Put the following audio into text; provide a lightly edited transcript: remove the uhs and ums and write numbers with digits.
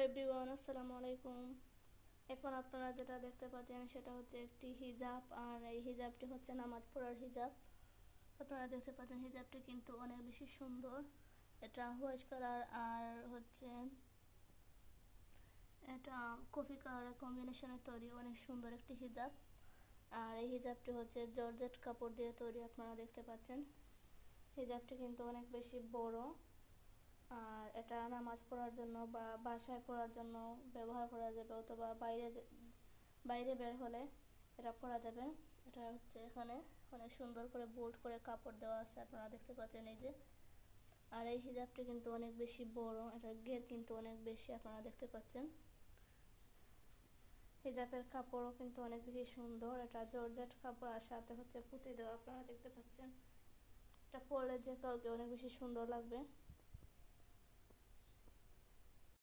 Everyone, আসসালামু আলাইকুম। এখন আপনারা যেটা দেখতে পাচ্ছেন সেটা হচ্ছে একটি হিজাব, আর এই হিজাবটি হচ্ছে নামাজ পড়ার হিজাব। আপনারা দেখতে পাচ্ছেন হিজাবটি কিন্তু অনেক বেশি সুন্দর। এটা হোয়াইট কালার আর হচ্ছে এটা কফি কালারের কম্বিনেশনে তৈরি, অনেক সুন্দর একটি হিজাব। আর এই হিজাবটি হচ্ছে জর্জেট কাপড় দিয়ে তৈরি। আপনারা দেখতে পাচ্ছেন হিজাবটি কিন্তু অনেক বেশি বড়, আর এটা নামাজ পড়ার জন্য বা বাসায় পড়ার জন্য ব্যবহার করা যাবে, অথবা বাইরে বের হলে এটা পরা যাবে। এটা হচ্ছে এখানে অনেক সুন্দর করে বোল্ড করে কাপড় দেওয়া আছে, আপনারা দেখতে পাচ্ছেন এই যে। আর এই হিজাবটি কিন্তু অনেক বেশি বড়, এটার ঘের কিন্তু অনেক বেশি, আপনারা দেখতে পাচ্ছেন। হিজাবের কাপড়ও কিন্তু অনেক বেশি সুন্দর, এটা জর্জেট কাপড় আর সাথে হচ্ছে পুঁতি দেওয়া, আপনারা দেখতে পাচ্ছেন। এটা পরলে যে কাউকে অনেক বেশি সুন্দর লাগবে।